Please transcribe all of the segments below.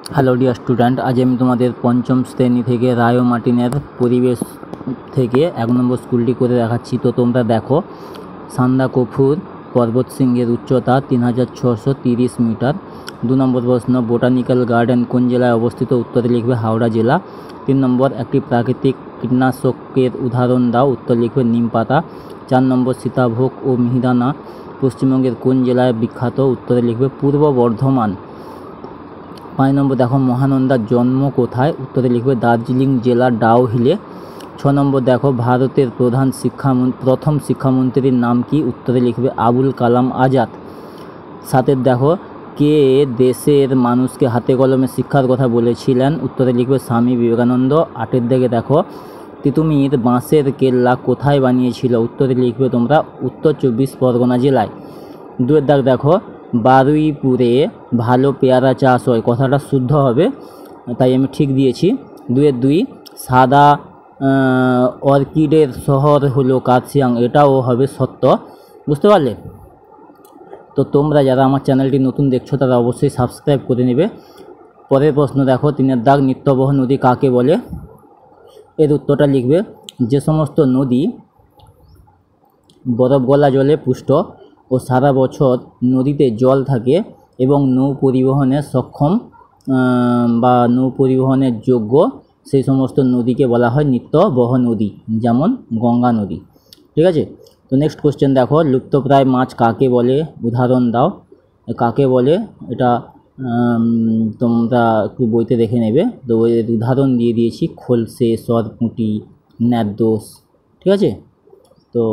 Hello dear student, আজ আমি তোমাদের পঞ্চম শ্রেণী থেকে রায় ও মার্টিনের পরিবেশ থেকে 1 নম্বর স্কুলটি করে দেখাচ্ছি। তো তোমরা দেখো, সান্দাকফু পর্বত শৃঙ্গের উচ্চতা 3630 মিটার। 2 নম্বর প্রশ্ন, বোটানিক্যাল গার্ডেন কোন জেলায় অবস্থিত? উত্তরে লিখবে হাওড়া জেলা। 3 নম্বর, একটি প্রাকৃতিক কীটনাশকের উদাহরণ দাও। উত্তর লিখবে নিম পাতা। 4 নম্বর, সীতাভোগ ও মিহিদানা পশ্চিমবঙ্গের কোন জেলায় বিখ্যাত? উত্তরে লিখবে পূর্ব বর্ধমান। 5 নম্বর, দেখো মহানন্দার জন্ম কোথায়? উত্তরে লিখবে দার্জিলিং জেলার ডাউহিলে। 6 নম্বর, দেখো ভারতের প্রথম শিক্ষামন্ত্রীর নাম কি? উত্তরে লিখবে আবুল কালাম আজাদ। 7 দেখো, কে দেশের মানুষকে হাতে কলমে শিক্ষার কথা বলেছিলেন? উত্তরে লিখবে স্বামী বিবেকানন্দ। 8 দিকে দেখো, তিতুমির বাঁশের কেল্লা কোথায় বানিয়েছিল? উত্তরে লিখবে তোমরা উত্তর 24 পরগনা জেলায়। 2 দাগ দেখো, বারুইপুরে ভালো পেয়ারা চাষ হয়, কথাটা শুদ্ধ হবে, তাই আমি ঠিক দিয়েছি। 2 সাদা অর্কিডের শহর হলো কার্শিয়াং, এটাও হবে সত্য। বুঝতে পারলে? তো তোমরা যারা আমার চ্যানেলটি নতুন দেখছো তারা অবশ্যই সাবস্ক্রাইব করে নেবে। পরের প্রশ্ন দেখো, 3 দাগ, নিত্যবহ নদী কাকে বলে? এর উত্তরটা লিখবে যে সমস্ত নদী বরফ গলা জলে পুষ্ট ও সারা বছর নদীতে জল থাকে এবং নৌ পরিবহনের সক্ষম বা নৌ পরিবহনের যোগ্য, সেই সমস্ত নদীকে বলা হয় নিত্যবহ নদী, যেমন গঙ্গা নদী। ঠিক আছে? তো নেক্সট কোশ্চেন দেখো, লুপ্তপ্রায় মাছ কাকে বলে? উদাহরণ দাও। কাকে বলে এটা তোমরা একটু বইতে দেখে নেবে। তো এর উদাহরণ দিয়ে দিয়েছি, খোলসে, সরপুঁটি, ন্যাদোস। ঠিক আছে? তো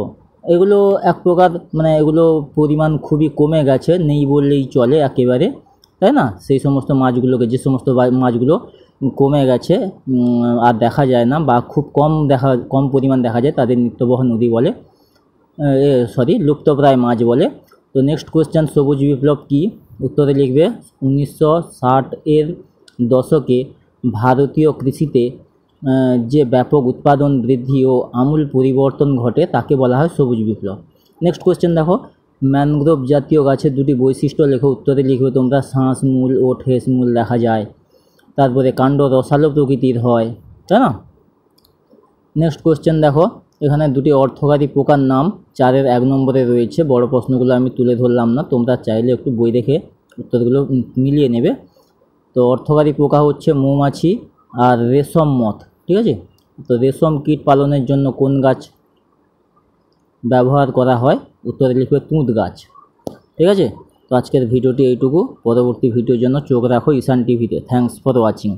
এগুলো এক প্রকার, মানে এগুলো পরিমাণ খুবই কমে গেছে, নেই বললেই চলে একেবারে, তাই না? সেই সমস্ত মাছগুলোকে, যে সমস্ত মাছগুলো কমে গেছে আর দেখা যায় না বা খুব কম পরিমাণ দেখা যায়, তাদের নিত্যবহ নদী বলে, লুপ্তপ্রায় মাছ বলে। তো নেক্সট কোয়েশ্চেন, সবুজ বিপ্লব কি? উত্তরে লিখবে 1960 এর দশকে ভারতীয় কৃষিতে যে ব্যাপক উৎপাদন বৃদ্ধি ও আমূল পরিবর্তন ঘটে তাকে বলা হয় সবুজ বিপ্লব। নেক্সট কোয়েশ্চেন দেখো, ম্যানগ্রোভ জাতীয় গাছের 2টি বৈশিষ্ট্য লেখো। উত্তরে লিখবে তোমরা শ্বাসমূল ও ঠেসমূল দেখা যায়, তারপরে কাণ্ড রসালো প্রকৃতির হয়, তাই না? নেক্সট কোয়েশ্চেন দেখো, এখানে 2টি অর্থকারী পোকার নাম 4-এর 1 নম্বরে রয়েছে। বড় প্রশ্নগুলো আমি তুলে ধরলাম না, তোমরা চাইলে একটু বই দেখে উত্তরগুলো মিলিয়ে নেবে। তো অর্থকারী পোকা হচ্ছে মৌমাছি আর রেশম মথ। ঠিক আছে? তো রেশম কীট পালনের জন্য কোন গাছ ব্যবহার করা হয়? উত্তরে লিখবে তুঁত গাছ। ঠিক আছে? তো আজকের ভিডিওটি এইটুকু। পরবর্তী ভিডিওর জন্য চোখ রাখো ঈশান টিভিতে। Thanks for watching.